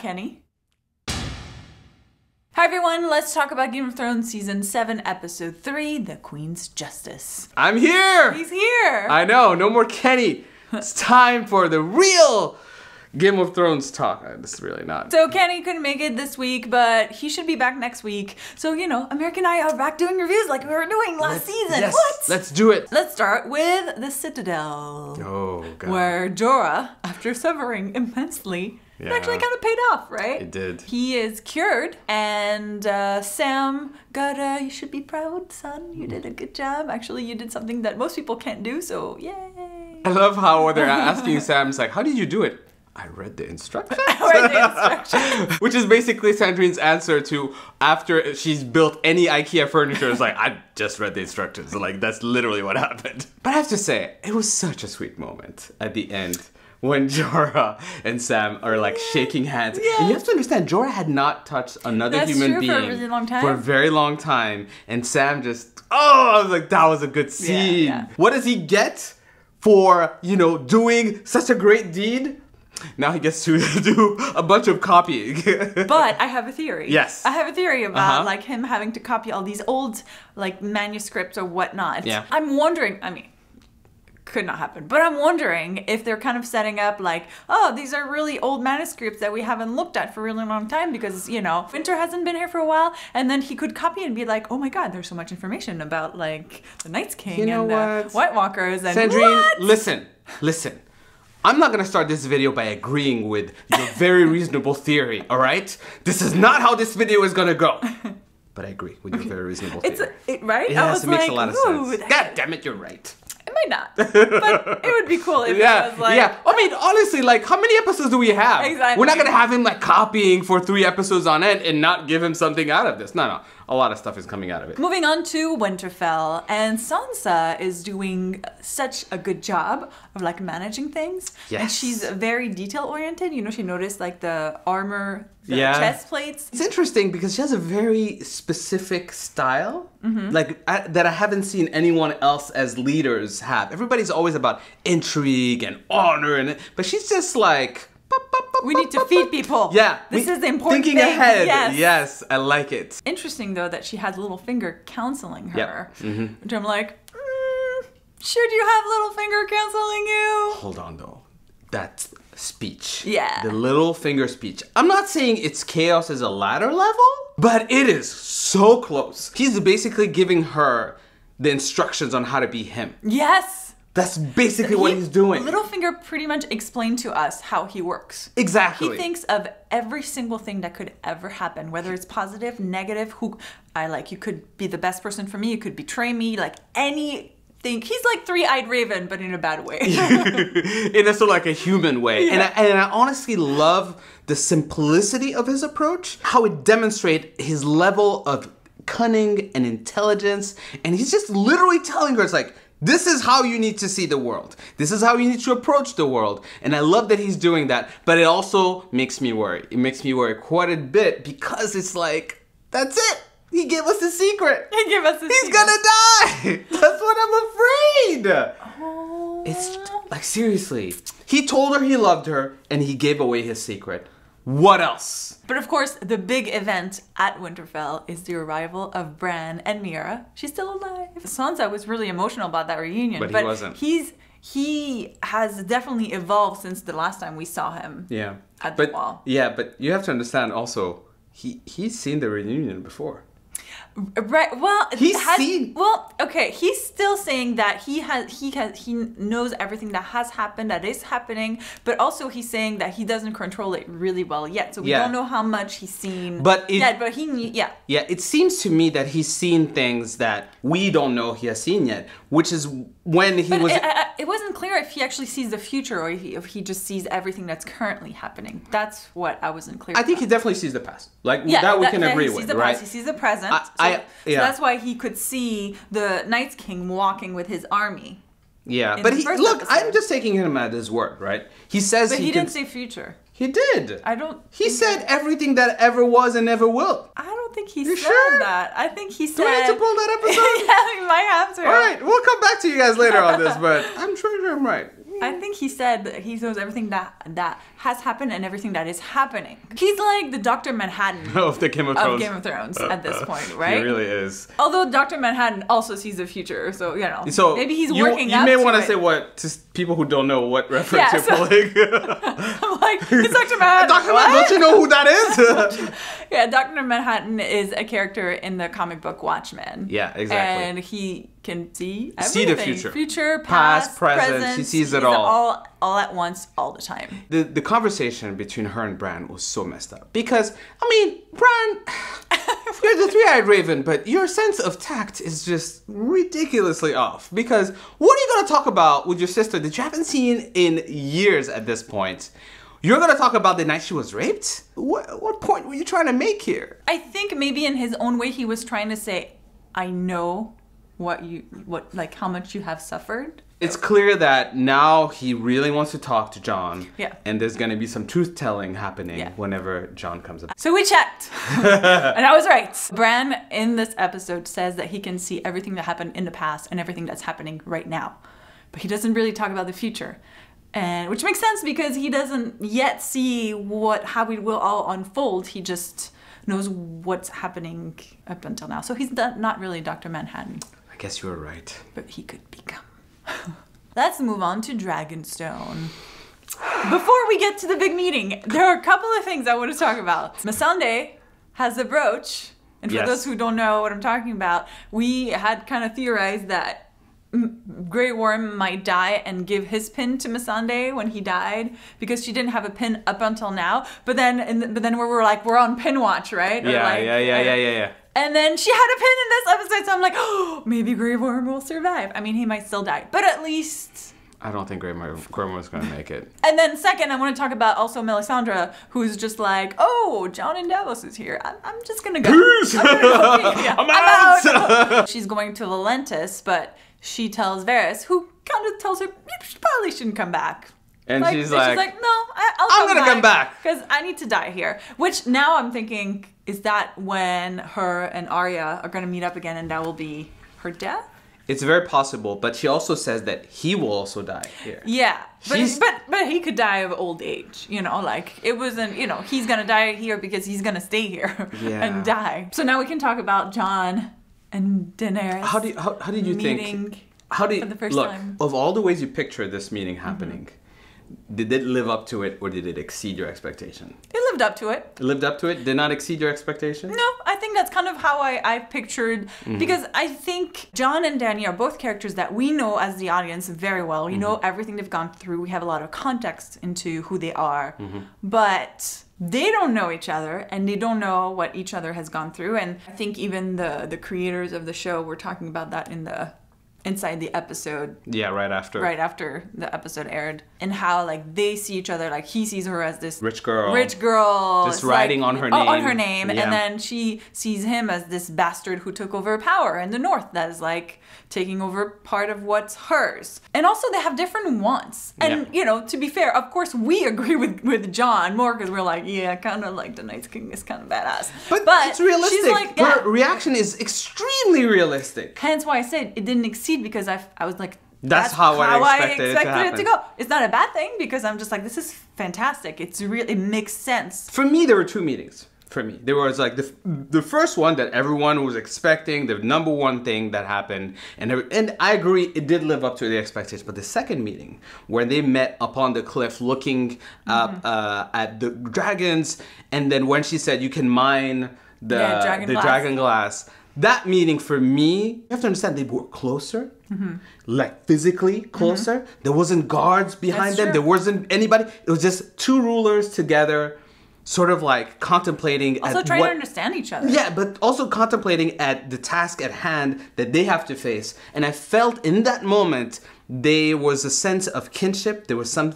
Kenny. Hi everyone, let's talk about Game of Thrones Season 7, Episode 3, The Queen's Justice. I'm here! He's here! I know, no more Kenny. It's time for the real Game of Thrones talk. This is really not. So Kenny couldn't make it this week, but he should be back next week. So, you know, Americ and I are back doing reviews like we were doing last season. Yes, what? Let's do it. Let's start with the Citadel. Oh, God. Where Jorah, after suffering immensely, it actually kind of paid off, right? It did. He is cured, and Sam got you should be proud, son. You did a good job. Actually, you did something that most people can't do, so yay. I love how they're asking Sam, it's like, how did you do it? I read the instructions. I read the instructions. Which is basically Sandrine's answer to after she's built any IKEA furniture. It's like, I just read the instructions. Like, that's literally what happened. But I have to say, it was such a sweet moment at the end when Jorah and Sam are like shaking hands. Yes. And you have to understand, Jorah had not touched another human being for a really long time. For a very long time. And Sam just, I was like, that was a good scene. Yeah. What does he get for, you know, doing such a great deed? Now he gets to do a bunch of copying. But I have a theory. Yes. I have a theory about like him having to copy all these old like manuscripts or whatnot. Yeah. I'm wondering, I mean, could not happen, but I'm wondering if they're kind of setting up like, oh, these are really old manuscripts that we haven't looked at for a really long time because, you know, Winter hasn't been here for a while, and then he could copy and be like, oh my god, there's so much information about like the Night's King and White Walkers and Sandrine, listen. I'm not gonna start this video by agreeing with your very reasonable theory, alright? This is not how this video is gonna go. But I agree with your very reasonable theory. Right? Yes, it makes a lot of sense. God damn it, you're right. It might not, but it would be cool if it was like... Yeah, I mean, honestly, like, how many episodes do we have? Exactly. We're not gonna have him, like, copying for 3 episodes on end and not give him something out of this. No. A lot of stuff is coming out of it. Moving on to Winterfell, and Sansa is doing such a good job of like managing things. Yes. And she's very detail oriented. You know, she noticed like the armor, the chest plates. It's interesting because she has a very specific style, like that I haven't seen anyone else as leaders have. Everybody's always about intrigue and honor, but she's just like, we need to feed people. Yeah. This is the important Thinking thing. ahead. Yes. Yes, I like it. Interesting though that she has Littlefinger counseling her. Yep. Which I'm like, should you have Littlefinger counseling you? Hold on though. That speech. Yeah. The Littlefinger speech. I'm not saying it's chaos as a ladder level, but it is so close. He's basically giving her the instructions on how to be him. Yes. That's basically what he's doing. Littlefinger pretty much explained to us how he works. Exactly. He thinks of every single thing that could ever happen, whether it's positive, negative, you could be the best person for me, you could betray me, like anything. He's like Three-Eyed Raven, but in a bad way. In a sort of like a human way. Yeah. And I honestly love the simplicity of his approach, how it demonstrates his level of cunning and intelligence. And he's just literally telling her, it's like, this is how you need to see the world. This is how you need to approach the world. And I love that he's doing that, but it also makes me worry. It makes me worry quite a bit because it's like, that's it. He gave us the secret. He gave us the secret. He's gonna die. That's what I'm afraid. Oh. It's like, seriously. He told her he loved her and he gave away his secret. What else? But of course, the big event at Winterfell is the arrival of Bran and Mira. She's still alive. Sansa was really emotional about that reunion. But he wasn't. He has definitely evolved since the last time we saw him at the wall. Yeah, but you have to understand also, he's seen the reunion before. Right. Well, okay. He's still saying that he knows everything that has happened, that is happening, but also he's saying that he doesn't control it really well yet. So we don't know how much he's seen. But he knew. Yeah, it seems to me that he's seen things that we don't know he has seen yet, which is when he was. It wasn't clear if he actually sees the future or if he just sees everything that's currently happening. That's what I wasn't clear. I think he definitely sees the past. Like that we can agree with, right? He sees the present. So that's why he could see the Night's King walking with his army. Yeah, but I'm just taking him at his word, right? He says but he didn't say future. He did. He said everything that ever was and ever will. I don't think he said that. I think he said... Do we need to pull that episode? Yeah, we might have to. All right, we'll come back to you guys later on this, but I'm sure I'm right. I think he said that he knows everything that has happened and everything that is happening. He's like the Dr. Manhattan of the Game of Thrones. Of Game of Thrones at this point, right? He really is. Although Dr. Manhattan also sees the future, so you know. So maybe he's working you up may to want it. to say what to people who don't know what reference you're pulling. I'm like, it's Dr. Manhattan. Dr. Manhattan, don't you know who that is? Yeah, Dr. Manhattan is a character in the comic book Watchmen. Yeah, exactly. And he can see everything. See the future. Future, past, present. He sees it all. All at once, all the time. The conversation between her and Bran was so messed up. Because, I mean, Bran, you're the three-eyed raven, but your sense of tact is just ridiculously off. Because what are you going to talk about with your sister that you haven't seen in years at this point? You're going to talk about the night she was raped? What point were you trying to make here? I think maybe in his own way he was trying to say, I know how much you have suffered. It's clear that now he really wants to talk to Jon. Yeah. And there's going to be some truth-telling happening whenever Jon comes up. So we checked. And I was right. Bran in this episode says that he can see everything that happened in the past and everything that's happening right now. But he doesn't really talk about the future. And which makes sense because he doesn't yet see how it will all unfold. He just knows what's happening up until now. So he's not really Dr. Manhattan. I guess you were right. But he could become. Let's move on to Dragonstone. Before we get to the big meeting, there are a couple of things I want to talk about. Missandei has a brooch. And for those who don't know what I'm talking about, we had kind of theorized that Grey Worm might die and give his pin to Missandei when he died because she didn't have a pin up until now. But then we were like, we're on pin watch, right? Yeah. And then she had a pin in this episode, so I'm like, oh, maybe Grey Worm will survive. I mean, he might still die, but at least... I don't think Grey Worm is going to make it. And then second, I want to talk about also Melisandre, who's just like, oh, Jon and Davos is here. I'm just going to go. Peace! I'm out! She's going to Valentis, but she tells Varys, who kind of tells her, she probably shouldn't come back. And she's like, no, I'm going to come back. Because I need to die here. Which now I'm thinking, is that when her and Arya are going to meet up again and that will be her death? It's very possible, but she also says that he will also die here. Yeah, but he could die of old age, you know, like it wasn't, you know, he's going to die here because he's going to stay here and die. So now we can talk about Jon and Daenerys. How did you think? For the first time. Of all the ways you picture this meeting happening, did it live up to it or did it exceed your expectation? It lived up to it. It lived up to it? Did not exceed your expectation? No, I think that's kind of how I pictured, because I think Jon and Dany are both characters that we know as the audience very well. We know everything they've gone through. We have a lot of context into who they are, but they don't know each other and they don't know what each other has gone through. And I think even the creators of the show were talking about that inside the episode. Yeah, right after the episode aired. And how like they see each other, like he sees her as this rich girl. Just riding on her name. On her name. Yeah. And then she sees him as this bastard who took over power in the North that is like taking over part of what's hers. And also they have different wants. And you know, to be fair, of course we agree with Jon more because we're like, yeah, kind of like the Night's King is kind of badass. But it's realistic. She's like, her reaction is extremely realistic. Hence why I said it didn't exceed because I was like, that's how I expected it to go. It's not a bad thing because I'm just like, this is fantastic. It makes sense. For me, there were two meetings. For me, there was like the first one that everyone was expecting, the number one thing that happened, and I agree, it did live up to the expectations. But the second meeting, where they met upon the cliff, looking up at the dragons, and then when she said you can mine the dragon glass. That meeting for me, you have to understand they were closer, like physically closer. There wasn't guards behind them. There wasn't anybody. It was just two rulers together, sort of like contemplating. Also trying to understand each other. Yeah, but also contemplating at the task at hand that they have to face. And I felt in that moment, there was a sense of kinship. There was some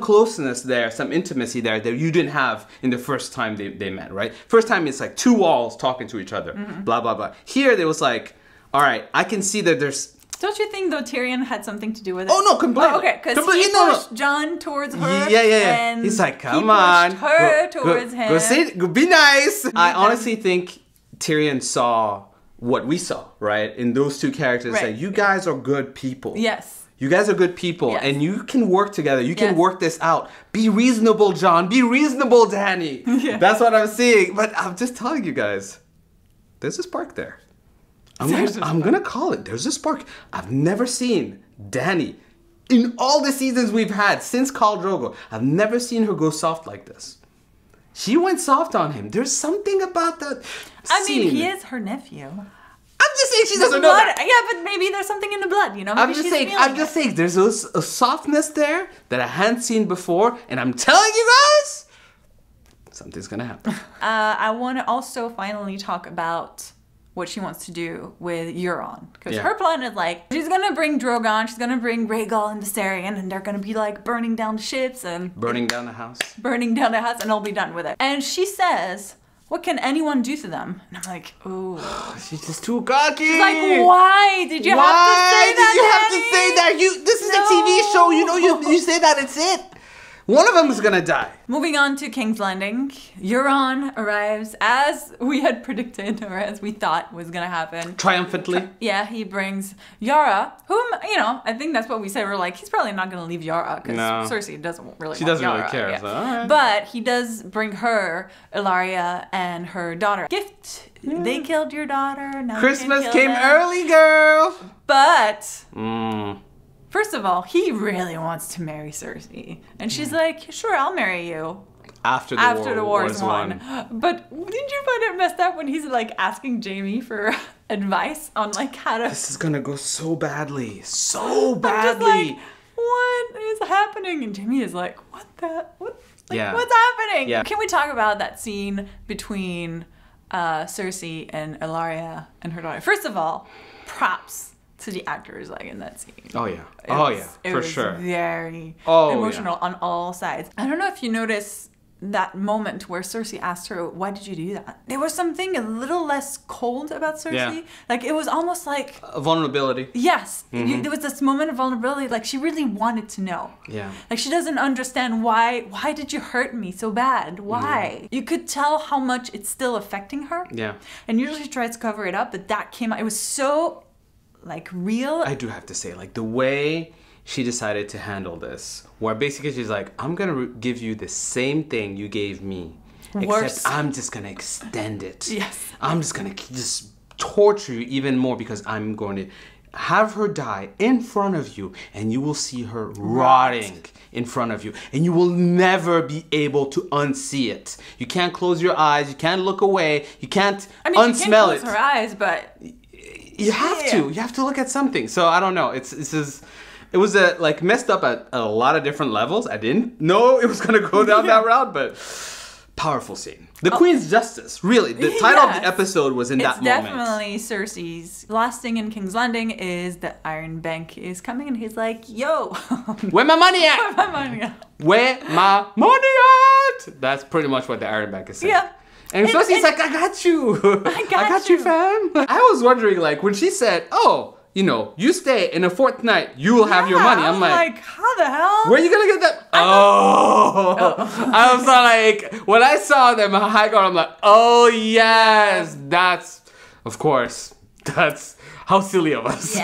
closeness there, some intimacy there that you didn't have in the first time they met, right? First time it's like two walls talking to each other, blah, blah, blah. Here, there was like, all right, I can see that there's... Don't you think, though, Tyrion had something to do with it? Oh, no, completely. Oh, okay, because he pushed Jon towards her. Yeah. And he's like, come on. He pushed her towards him. Go be nice. I honestly think Tyrion saw what we saw, right? In those two characters, like, you guys are good people. Yes. You guys are good people, Yes. and you can work together. You can Yes. work this out. Be reasonable, Jon. Be reasonable, Dany. Yeah. That's what I'm seeing. But I'm just telling you guys, there's a spark there. I'm gonna call it. There's a spark. I've never seen Dany in all the seasons we've had since Khal Drogo. I've never seen her go soft like this. She went soft on him. There's something about that I mean, scene. he is her nephew. I'm just saying she The doesn't know blood, that. yeah, but maybe there's something in the blood, you know? Maybe I'm just saying, there's a softness there that I hadn't seen before, and I'm telling you guys, something's gonna happen. I want to also finally talk about what she wants to do with Euron. Because her plan is like, she's gonna bring Drogon, she's gonna bring Rhaegal and Viserion, and they're gonna be like burning down the ships and... Burning down the house. Burning down the house, and they'll be done with it. And she says, what can anyone do to them? And I'm like, ooh. She's just too cocky. She's like, why did you have to say that, Did you have Dany? to say that? This is a TV show. You know, you say that, it's it. One of them is gonna die. Moving on to King's Landing, Euron arrives as we had predicted, or as we thought was gonna happen. Triumphantly. Yeah, he brings Yara, whom, you know, I think that's what we said. We're like, he's probably not gonna leave Yara, because Cersei doesn't really want doesn't Yara, really care. yeah. So, all right. But he does bring her, Ilaria, and her daughter. Gift. They killed your daughter. Now Christmas you can came kill them. early, girl. But... First of all, he really wants to marry Cersei. And she's like, sure, I'll marry you. After the war is won. But didn't you find it messed up when he's like asking Jaime for advice on like how to... This is gonna go so badly. So I'm badly. just like, what is happening? And Jaime is like, what? What's happening? Yeah. Can we talk about that scene between Cersei and Ilaria and her daughter? First of all, props to the actors like in that scene. Oh yeah. It For was sure. Very Oh, emotional yeah. on all sides. I don't know if you notice that moment where Cersei asked her, why did you do that? There was something a little less cold about Cersei. Yeah. Like it was almost like... Vulnerability. Yes. There was this moment of vulnerability. Like she really wanted to know. Yeah. Like she doesn't understand why did you hurt me so bad? Why? You could tell how much it's still affecting her. Yeah. And usually she tries to cover it up, but that came out. It was so like real. I do have to say, like the way she decided to handle this, where basically she's like, I'm gonna give you the same thing you gave me, Worse. except I'm just gonna extend it. Yes. I'm just gonna just torture you even more because I'm going to have her die in front of you, and you will see her rotting in front of you, and you will never be able to unsee it. You can't close your eyes, you can't look away, you can't unsmell she can't it. close her eyes, but You have to. You have to look at something. So I don't know. It was like messed up at a lot of different levels. I didn't know it was gonna go down that route, but powerful scene. The Queen's Justice. Really, the title of the episode was in that moment. It's definitely Cersei's. Last thing in King's Landing is the Iron Bank is coming, and he's like, "Yo, Where my money at? my money at?" Where my money at? That's pretty much what the Iron Bank is saying. Yeah. And Cersei's like, I got you. I got you, fam. I was wondering, like, when she said, oh, you know, you stay in a fortnight, you will have your money. I'm like, how the hell? where are you gonna get that? I was like, when I saw them in Highgarden, I'm like, oh yes, that's, of course, that's how silly of us.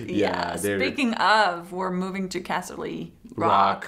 Yeah. Speaking of, we're moving to Casterly Rock.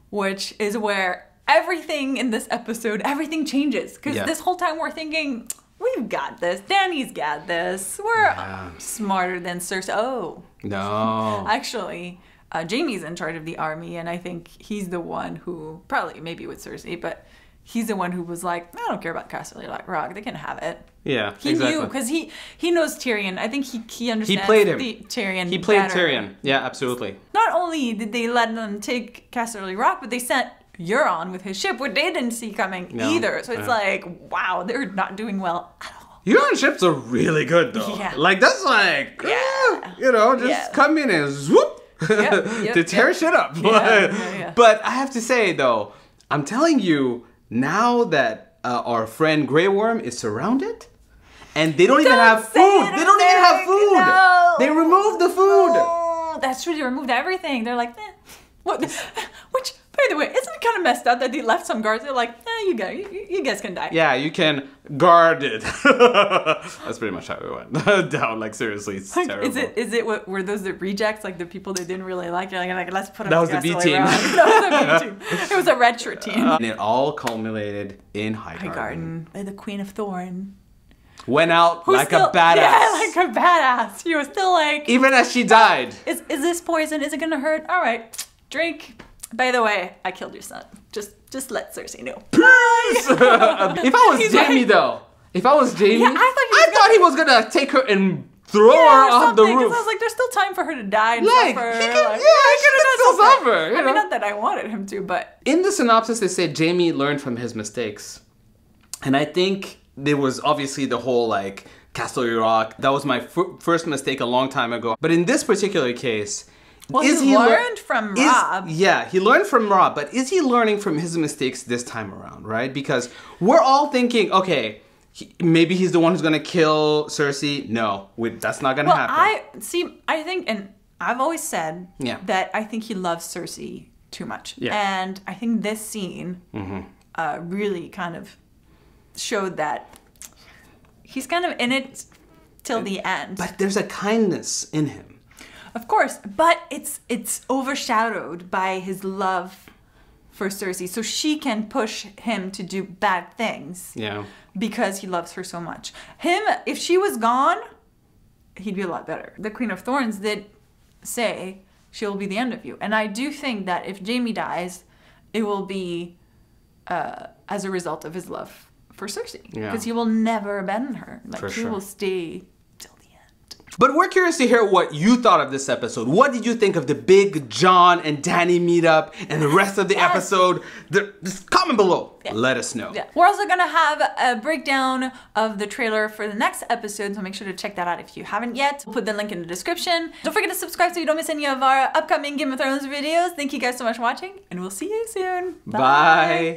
Which is where everything in this episode, everything changes. Because this whole time we're thinking, we've got this. Dany's got this. We're smarter than Cersei. Oh. No. Actually, Jaime's in charge of the army, and I think he's the one who, probably maybe with Cersei, but he's the one who was like, I don't care about Casterly Rock. They can have it. Yeah, he knew, because he knows Tyrion. I think he understands he played him. Tyrion He played better. Tyrion. Yeah, absolutely. Not only did they let them take Casterly Rock, but they sent Euron with his ship, which they didn't see coming either. So it's like, wow, they're not doing well at all. Euron ships are really good though. Yeah. Like that's like, you know, just come in and swoop to tear shit up. But I have to say though, I'm telling you now that our friend Grey Worm is surrounded, and they don't even have food. They don't even have food. No. They removed the food. Oh, that's true. They removed everything. They're like, what? Which By the way, isn't it kind of messed up that they left some guards? They're like, you guys can die. Yeah, you can guard it. That's pretty much how it went down. Like, seriously, it's terrible. Were those the rejects, like the people they didn't really like? You're like let's put them. That was the B team. That was the B team. It was a red shirt team. And it all culminated in Highgarden. The Queen of Thorn. Went out like a badass. Yeah, like a badass. She was still like... Even as she died. Is this poison? Is it gonna hurt? All right, drink. By the way, I killed your son. Just let Cersei know. Peace! If I was Jaime, though. If I was Jaime, yeah, I thought he was gonna take her and throw her off the roof. I was like, there's still time for her to die and like, suffer. He can still suffer. You know? I mean, not that I wanted him to, but... In the synopsis, they say Jaime learned from his mistakes. And I think there was obviously the whole, like, Casterly Rock. That was my first mistake a long time ago. But in this particular case... Well, he learned from Robb. Yeah, he learned from Robb. But is he learning from his mistakes this time around, right? Because we're all thinking, okay... maybe he's the one who's gonna kill Cersei. No, that's not gonna happen. I think, and I've always said that I think he loves Cersei too much. Yeah. And I think this scene really kind of showed that he's kind of in it till the end. But there's a kindness in him. Of course, but it's overshadowed by his love for Cersei, so she can push him to do bad things. Yeah. Because he loves her so much. If she was gone, he'd be a lot better. The Queen of Thorns did say she'll be the end of you. And I do think that if Jaime dies, it will be as a result of his love for Cersei. Because he will never abandon her. Like, he will stay till the end. But we're curious to hear what you thought of this episode. What did you think of the big Jon and Dany meetup and the rest of the episode? Just comment below. Let us know. Yeah. We're also going to have a breakdown of the trailer for the next episode, so make sure to check that out if you haven't yet. We'll put the link in the description. Don't forget to subscribe so you don't miss any of our upcoming Game of Thrones videos. Thank you guys so much for watching, and we'll see you soon. Bye.